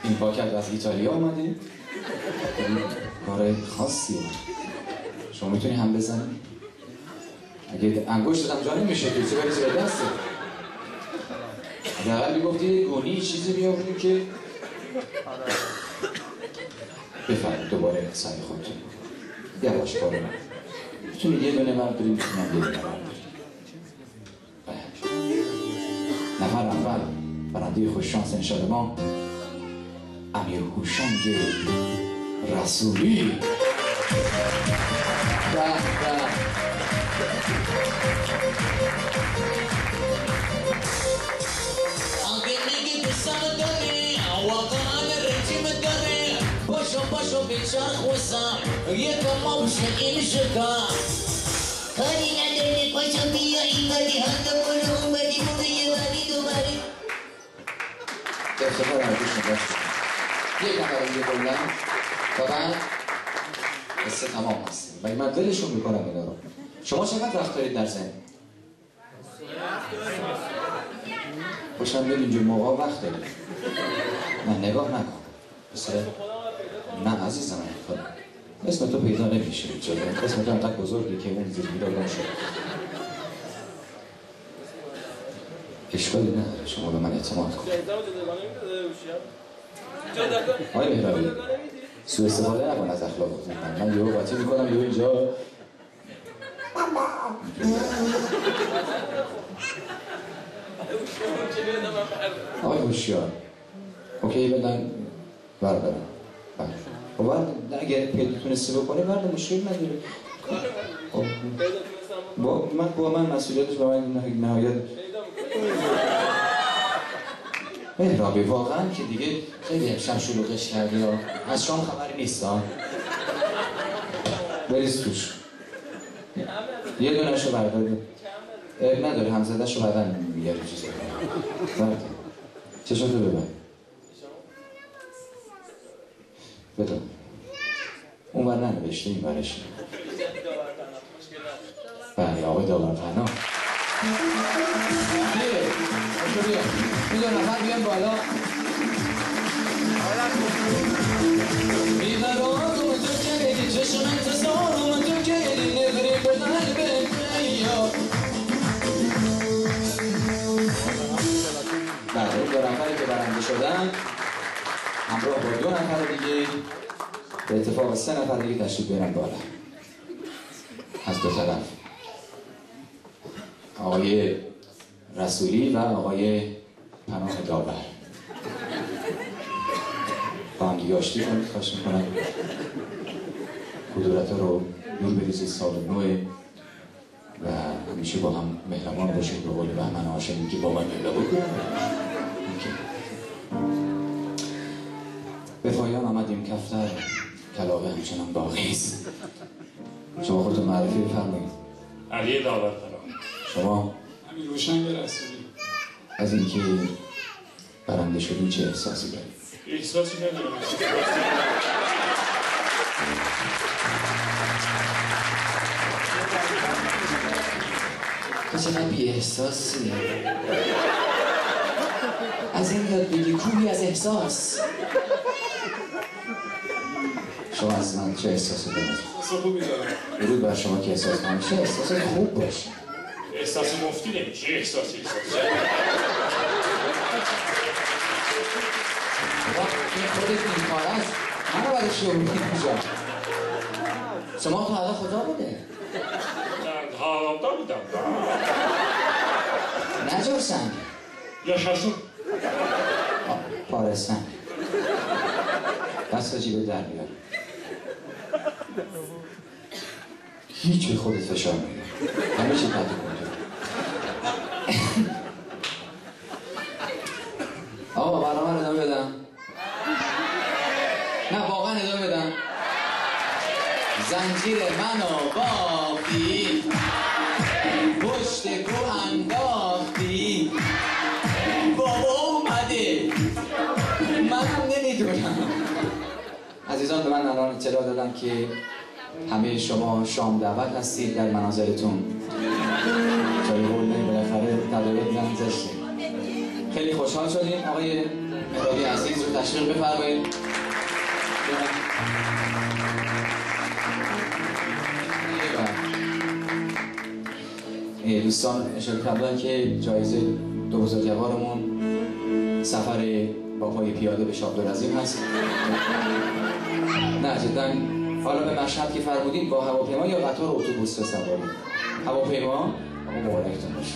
این پاکت از ایتالیا اومده، کار خاصیه. شما میتونی هم بزنی؟ اگه انگشتت هم جا نمیشه که چه بریزی به دسته. حداقل میگفتی گونی چیزی بیاوریم که بفرمایید دوباره سعی خودتون یواش کارو نکنید. میتونید یه دونه برداریم، میتونم یه دونه برداریم. نفر اول برنده خوششانس انشاءالله ما امیر هوشنگ رسولی. باشو بیچرخ وسم یکم آبشه این شکا کاری نداره پاشو بیا این بدی حتی کنو اون بدی موقع یه بدی دوباره افتخار عرضش نگاشت یک نفر دیگه بلند و بعد قصه تمام هستیم و من دلشون میکنم اینا رو. شما چقدر وقت دارید در زن؟ خوشم بیاد اینجور موقع وقت دارید. نه نگاه نکن بسیاره. نه عزیزم خدا اسم تو پیدا نمیشه جلو اسم تو هم tak بزرگی که اون زیر بیدار نشد. اشکالی نداره شما به من اعتماد کن. آقای مهرابی سوء استفاده نکن از اخلاقت. من یهو قاطی میکنم یهو اینجا آقای هوشیار اوکی بدن بردارم. خب اگه پیدا تونستی بکنه برده مشکل نداره. با من مسئولیتش به من نهایت مهرابی واقعا که دیگه خیلی امشب شلوغش کردی ها. از شام خبری نیست ها. بریز توش یه دونهشو بردارده نداره همزدهشو بعدن میگه چیز چشاتو ببن بدون اون بر ننوشته این برش. بله آقای داورپنا میدون نفر بیان بالا بیقرارم تو کردی چشم انتظارم تو کردی نگری به قلبت بله اون دو نفری که برنده شدن همراه با دو نفر دیگه به اتفاق 3 نفر دیگه تشریف بیارن بالا از دو طرف آقای رسولی و آقای پناه داور با هم دیگه آشتی کنید. خواهش میکنم کدورت ها رو نور بریزید. سال نوه و همیشه با هم مهربان باشید. به قول بهمن هاشمی که با من مهربان کنید. به پایان آمدیم کفتر کلاغه همچنان باقی است. شما خودتون معرفی بفرمایید. علی داورپنا. شما؟ امیر هوشنگ رسولی. از اینکه برنده شدی چه احساسی دارید؟ احساسی ندارم. تو چقدر بی احساسی از این یاد بگی کوهی از احساس. شما از من چه احساسی دارید؟ احساس خوبی دارم. درود بر شما که احساس همیشه احساس خوب باشه. احساس مفتی نمیشه. احساسی این خودت این کار است. من رو برای شروع میکنم. شما تا حالا خدا بوده؟ حالا بودم. نجار سنگ یا شرسون پاره سنگ دست جیبه در بیار. هیچ به خودت فشار میده همه چی تحت کنترل. آقا برنامه رو ادامه بدم؟ نه واقعا ادامه بدم. زنجیر منو باختی پشت کو انداختی بابا اومده من نمیدونم. عزیزان به من الان اطلاع دادن که همه شما شام دعوت هستید در منازلتون. جای قول بالاخره تدارک نمیذاشتیم. خیلی خوشحال شدیم. آقای مهرابی عزیز رو تشریف بفرمایید. دوستان اشاره کردن که جایزه دو بزرگوارمون سفر با پای پیاده به شاه عبدالعظیم هست. نه جدا حالا به مشهد که فرمودید با هواپیما یا قطار اتوبوس سواری؟ هواپیما مبارکتون باشه.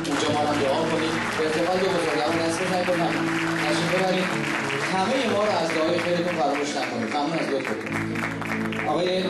اونجا ما رو دعا کنید به ارتقای دو بزرگوار دست بزنید و تشریف ببرید. همه ما رو از دعای خیرتون فراموش نکنید. ممنون از لطفتون. آقای